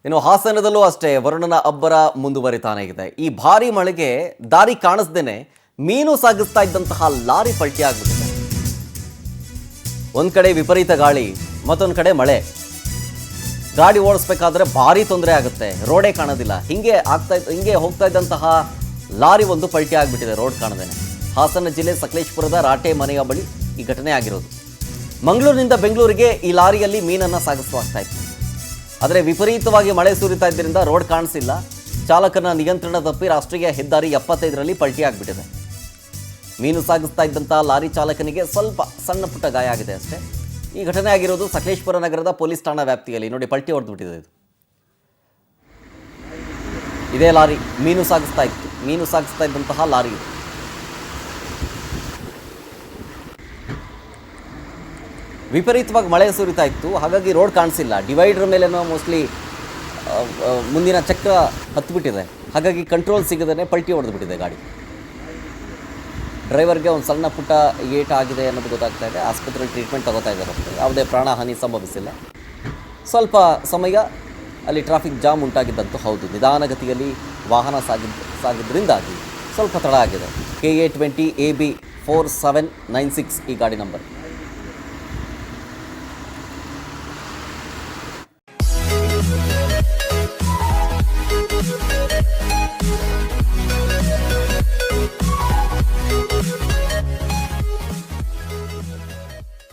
ಇನ್ನು ಹಾಸನದಲ್ಲೂ ಅಷ್ಟೇ ವರುಣನ ಅಬ್ಬರ ಮುಂದುವರಿತಾನೆ ಇದೆ. ಈ ಭಾರಿ ಮಳೆಗೆ ದಾರಿ ಕಾಣಿಸ್ದೇನೆ ಮೀನು ಸಾಗಿಸ್ತಾ ಇದ್ದಂತಹ ಲಾರಿ ಪಲ್ಟಿ ಆಗ್ಬಿಟ್ಟಿದೆ. ಒಂದ್ ಕಡೆ ವಿಪರೀತ ಗಾಳಿ, ಮತ್ತೊಂದು ಕಡೆ ಮಳೆ. ಗಾಡಿ ಓಡಿಸ್ಬೇಕಾದ್ರೆ ಭಾರಿ ತೊಂದರೆ ಆಗುತ್ತೆ, ರೋಡೇ ಕಾಣೋದಿಲ್ಲ. ಹಿಂಗೆ ಹೋಗ್ತಾ ಇದ್ದಂತಹ ಲಾರಿ ಒಂದು ಪಲ್ಟಿ ಆಗ್ಬಿಟ್ಟಿದೆ ರೋಡ್ ಕಾಣದೇನೆ. ಹಾಸನ ಜಿಲ್ಲೆ ಸಕಲೇಶಪುರದ ರಾಟೆ ಮನೆಯ ಬಳಿ ಈ ಘಟನೆ ಆಗಿರೋದು. ಮಂಗಳೂರಿನಿಂದ ಬೆಂಗಳೂರಿಗೆ ಈ ಲಾರಿಯಲ್ಲಿ ಮೀನನ್ನು ಸಾಗಿಸಲಾಗ್ತಾ ಇತ್ತು. ಆದರೆ ವಿಪರೀತವಾಗಿ ಮಳೆ ಸುರಿತಾ ಇದ್ದರಿಂದ ರೋಡ್ ಕಾಣಿಸಿಲ್ಲ. ಚಾಲಕನ ನಿಯಂತ್ರಣ ತಪ್ಪಿ ರಾಷ್ಟ್ರೀಯ ಹೆದ್ದಾರಿ 75ರಲ್ಲಿ ಪಲ್ಟಿ ಆಗಿಬಿಟ್ಟಿದೆ. ಮೀನು ಸಾಗಿಸ್ತಾ ಇದ್ದಂಥ ಲಾರಿ ಚಾಲಕನಿಗೆ ಸ್ವಲ್ಪ ಸಣ್ಣ ಪುಟ್ಟ ಗಾಯ ಆಗಿದೆ ಅಷ್ಟೇ. ಈ ಘಟನೆ ಆಗಿರೋದು ಸಕಲೇಶಪುರ ನಗರದ ಪೊಲೀಸ್ ಠಾಣಾ ವ್ಯಾಪ್ತಿಯಲ್ಲಿ. ನೋಡಿ, ಪಲ್ಟಿ ಹೊಡೆದ್ಬಿಟ್ಟಿದೆ ಇದು. ಇದೇ ಲಾರಿ ಮೀನು ಸಾಗಿಸ್ತಾ ಇದ್ದಂತಹ ಲಾರಿ ಇದು. ವಿಪರೀತವಾಗಿ ಮಳೆ ಸುರಿತಾ ಇತ್ತು, ಹಾಗಾಗಿ ರೋಡ್ ಕಾಣಿಸಿಲ್ಲ. ಡಿವೈಡರ್ ಮೇಲೇನೋ ಮೋಸ್ಟ್ಲಿ ಮುಂದಿನ ಚಕ್ರ ಹತ್ತಿಬಿಟ್ಟಿದೆ, ಹಾಗಾಗಿ ಕಂಟ್ರೋಲ್ ಸಿಗದೇ ಪಲ್ಟಿ ಹೊಡೆದ್ಬಿಟ್ಟಿದೆ ಗಾಡಿ. ಡ್ರೈವರ್ಗೆ ಒಂದು ಸಣ್ಣ ಪುಟ್ಟ ಏಟ ಆಗಿದೆ ಅನ್ನೋದು ಗೊತ್ತಾಗ್ತಾ ಇದೆ. ಆಸ್ಪತ್ರೆಯಲ್ಲಿ ಟ್ರೀಟ್ಮೆಂಟ್ ತಗೋತಾ ಇದ್ದಾರೆ. ಯಾವುದೇ ಪ್ರಾಣಹಾನಿ ಸಂಭವಿಸಿಲ್ಲ. ಸ್ವಲ್ಪ ಸಮಯ ಅಲ್ಲಿ ಟ್ರಾಫಿಕ್ ಜಾಮ್ ಉಂಟಾಗಿದ್ದಂತೂ ಹೌದು. ನಿಧಾನಗತಿಯಲ್ಲಿ ವಾಹನ ಸಾಗಿದ್ರಿಂದಾಗಿ ಸ್ವಲ್ಪ ತಡ ಆಗಿದೆ. KA 20 AB 4796 ಈ ಗಾಡಿ ನಂಬರ್.